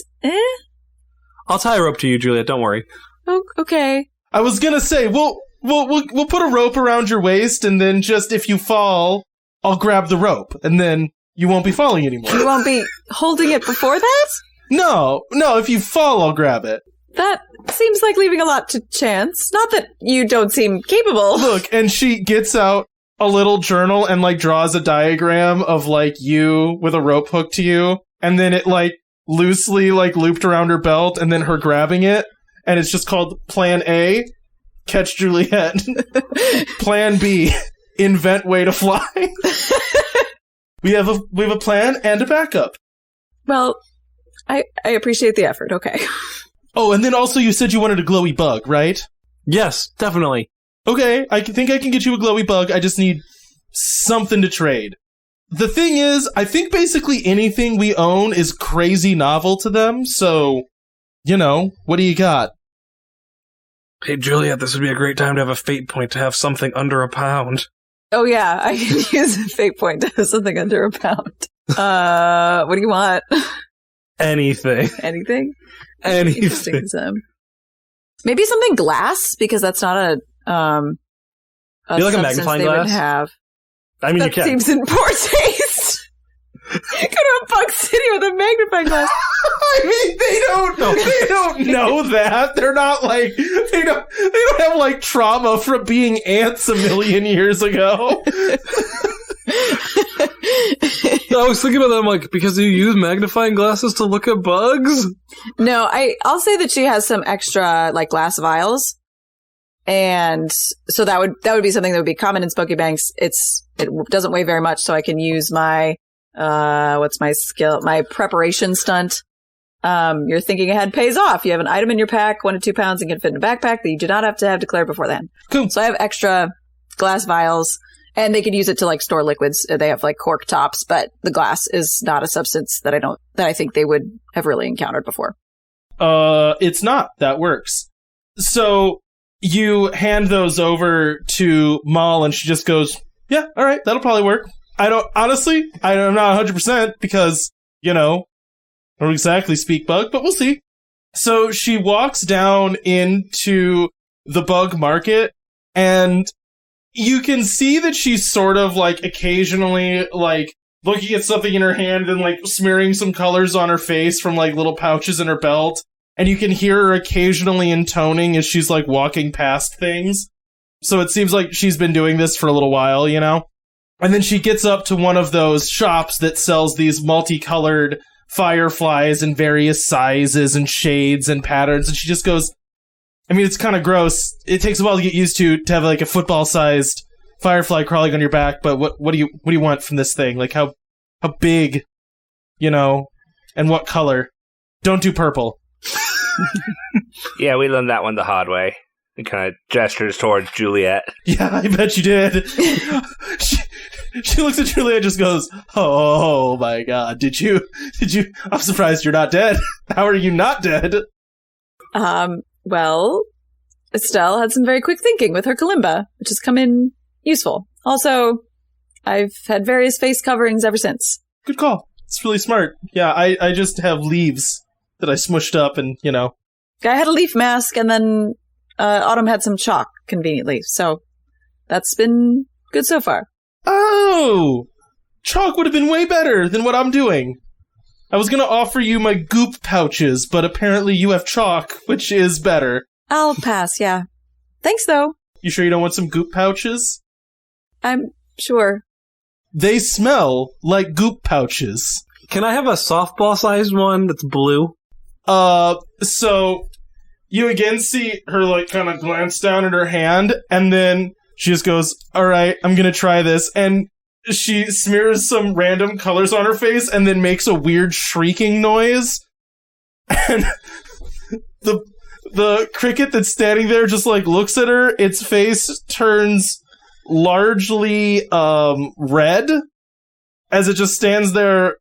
I'll tie a rope to you, Juliet, don't worry. Oh, okay. I was gonna say, we'll put a rope around your waist, and then just if you fall, I'll grab the rope, and then you won't be falling anymore. You won't be holding it before that? No, if you fall, I'll grab it. That seems like leaving a lot to chance. Not that you don't seem capable. Look, and she gets out a little journal and, like, draws a diagram of, like, you with a rope hooked to you, and then it, like, loosely, like, looped around her belt, and then her grabbing it, and it's just called Plan A, catch Juliet. Plan B, invent way to fly. We have a plan and a backup. Well, I appreciate the effort, okay. Oh, and then also you said you wanted a glowy bug, right? Yes, definitely. Okay, I think I can get you a glowy bug. I just need something to trade. The thing is, I think basically anything we own is crazy novel to them, so, what do you got? Hey, Juliet, this would be a great time to have a fate point to have something under a pound. Oh yeah, I can use a fate point to have something under a pound. What do you want? Anything. Anything? Anything. Interesting, Sam. Maybe something glass, because that's not a You like a magnifying they glass? would have. I mean, That you can. seems in poor taste. Go to a Bug City with a magnifying glass. I mean, they don't know that. They're not like, they don't have, like, trauma from being ants a million years ago. I was thinking about that, I'm like, because you use magnifying glasses to look at bugs? No, I'll say that she has some extra, like, glass vials. And so that would be something that would be common in Smoky Banks. It doesn't weigh very much, so I can use my, what's my skill? My preparation stunt. Your thinking ahead pays off. You have an item in your pack, 1 to 2 pounds, and can fit in a backpack that you do not have to have declared before then. Cool. So I have extra glass vials, and they could use it to, like, store liquids. They have, like, cork tops, but the glass is not a substance that I think they would have really encountered before. It's not. That works. So you hand those over to Maul, and she just goes, yeah, all right, that'll probably work. I'm not 100% because, I don't exactly speak bug, but we'll see. So she walks down into the bug market, and you can see that she's sort of, occasionally, looking at something in her hand and, smearing some colors on her face from, little pouches in her belt. And you can hear her occasionally intoning as she's, walking past things. So it seems like she's been doing this for a little while, And then she gets up to one of those shops that sells these multicolored fireflies in various sizes and shades and patterns. And she just goes, it's kind of gross. It takes a while to get used to have, a football-sized firefly crawling on your back. But what do you want from this thing? How big, and what color? Don't do purple. Yeah, we learned that one the hard way. He kind of gestures towards Juliet. Yeah, I bet you did. she looks at Juliet and just goes, oh my god, did you? I'm surprised you're not dead. How are you not dead? Well, Estelle had some very quick thinking with her kalimba, which has come in useful. Also, I've had various face coverings ever since. Good call. It's really smart. Yeah, I just have leaves that I smushed up and, I had a leaf mask, and then Autumn had some chalk, conveniently. So that's been good so far. Oh! Chalk would have been way better than what I'm doing. I was going to offer you my goop pouches, but apparently you have chalk, which is better. I'll pass, yeah. Thanks, though. You sure you don't want some goop pouches? I'm sure. They smell like goop pouches. Can I have a softball-sized one that's blue? So you again see her, kind of glance down at her hand, and then she just goes, all right, I'm gonna try this, and she smears some random colors on her face and then makes a weird shrieking noise, and the cricket that's standing there just, looks at her, its face turns largely, red, as it just stands there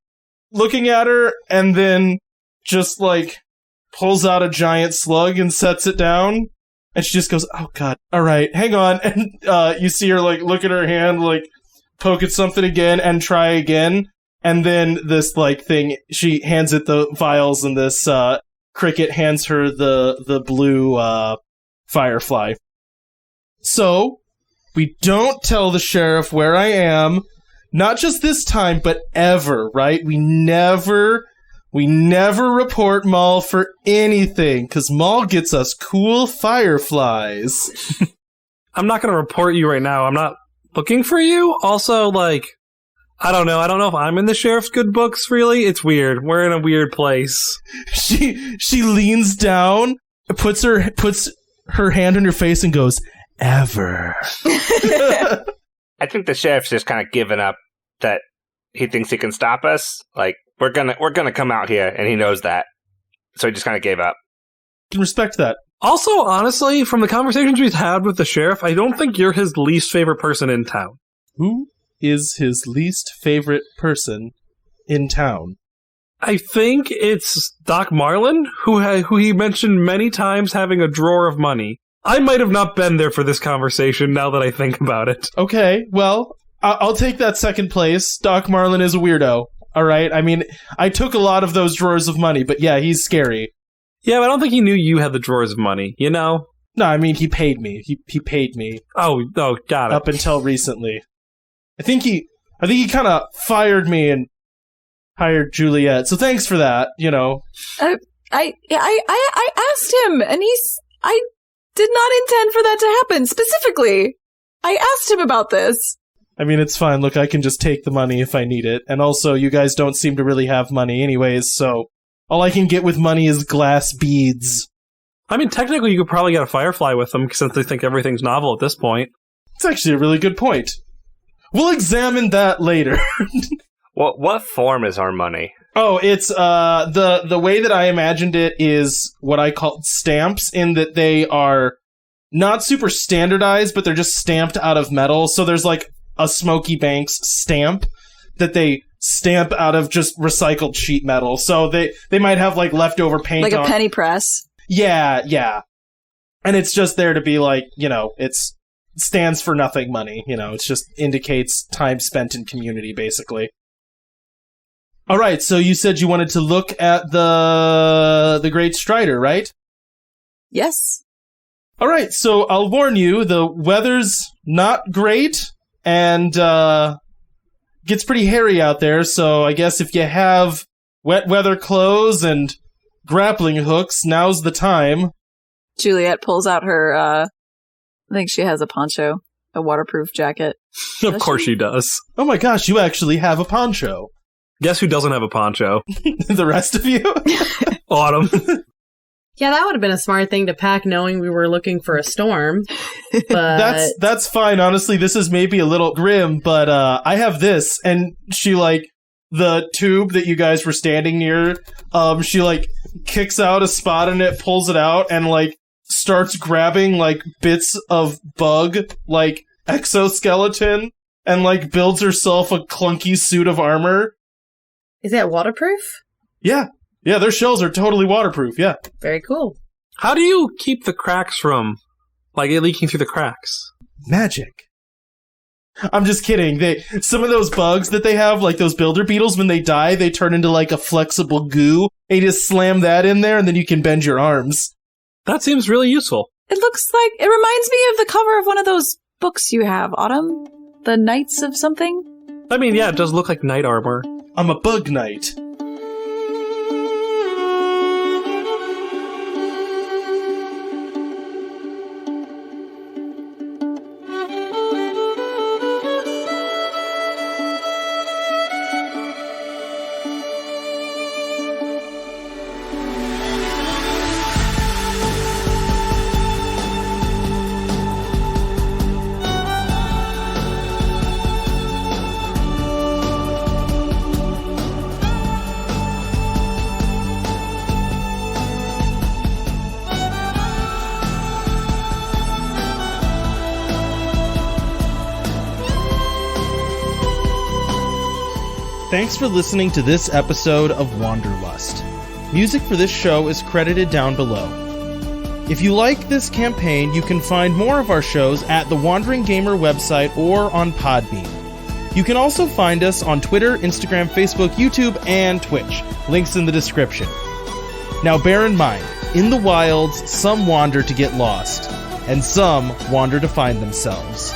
looking at her, and then just, pulls out a giant slug and sets it down, and she just goes, oh god, alright, hang on, and, you see her, look at her hand, poke at something again, and try again, and then this, thing, she hands it the vials, and this, cricket hands her the blue, firefly. So, we don't tell the sheriff where I am, not just this time, but ever, right? We never report Maul for anything, because Maul gets us cool fireflies. I'm not going to report you right now. I'm not looking for you. Also, I don't know. I don't know if I'm in the sheriff's good books, really. It's weird. We're in a weird place. She leans down, puts her hand on your face and goes, ever. I think the sheriff's just kind of given up that he thinks he can stop us. We're gonna come out here, and he knows that. So he just kind of gave up. I can respect that. Also, honestly, from the conversations we've had with the sheriff, I don't think you're his least favorite person in town. Who is his least favorite person in town? I think it's Doc Marlin, who he mentioned many times having a drawer of money. I might have not been there for this conversation now that I think about it. Okay, well, I'll take that second place. Doc Marlin is a weirdo. All right? I took a lot of those drawers of money, but yeah, he's scary. Yeah, but I don't think he knew you had the drawers of money, No, he paid me. He paid me. Oh, got it. Up until recently. I think he kind of fired me and hired Juliet. So thanks for that, I asked him, and I did not intend for that to happen, specifically. I asked him about this. It's fine. Look, I can just take the money if I need it. And also, you guys don't seem to really have money anyways, so all I can get with money is glass beads. Technically, you could probably get a firefly with them, since they think everything's novel at this point. It's actually a really good point. We'll examine that later. What form is our money? Oh, it's, the way that I imagined it is what I call stamps, in that they are not super standardized, but they're just stamped out of metal. So there's, a Smoky Banks stamp that they stamp out of just recycled sheet metal. So they might have like leftover paint, Like a on. penny press. Yeah. And it's just there to be like, it stands for nothing money. It just indicates time spent in community, basically. All right, so you said you wanted to look at the Great Strider, right? Yes. All right, so I'll warn you, the weather's not great, and gets pretty hairy out there, so I guess if you have wet weather clothes and grappling hooks, now's the time. Juliet pulls out her, I think she has a poncho, a waterproof jacket. Of course she does. Oh my gosh, you actually have a poncho. Guess who doesn't have a poncho? The rest of you? Autumn. Yeah, that would have been a smart thing to pack knowing we were looking for a storm. But That's fine. Honestly, this is maybe a little grim, but I have this. And she, the tube that you guys were standing near, she, kicks out a spot in it, pulls it out, and, starts grabbing, bits of bug, exoskeleton, and, builds herself a clunky suit of armor. is that waterproof? Yeah. Yeah, their shells are totally waterproof, yeah. Very cool. How do you keep the cracks from, it leaking through the cracks? Magic. I'm just kidding. Some of those bugs that they have, those builder beetles, when they die, they turn into, a flexible goo, and you just slam that in there, and then you can bend your arms. That seems really useful. It reminds me of the cover of one of those books you have, Autumn. The Knights of something? I mean, yeah, it does look like knight armor. I'm a bug knight. Thanks for listening to this episode of Wanderlust. Music for this show is credited down below. If you like this campaign, you can find more of our shows at the Wandering Gamer website or on Podbean. You can also find us on Twitter, Instagram, Facebook, YouTube, and Twitch. Links in the description. Now bear in mind, in the wilds, some wander to get lost, and some wander to find themselves.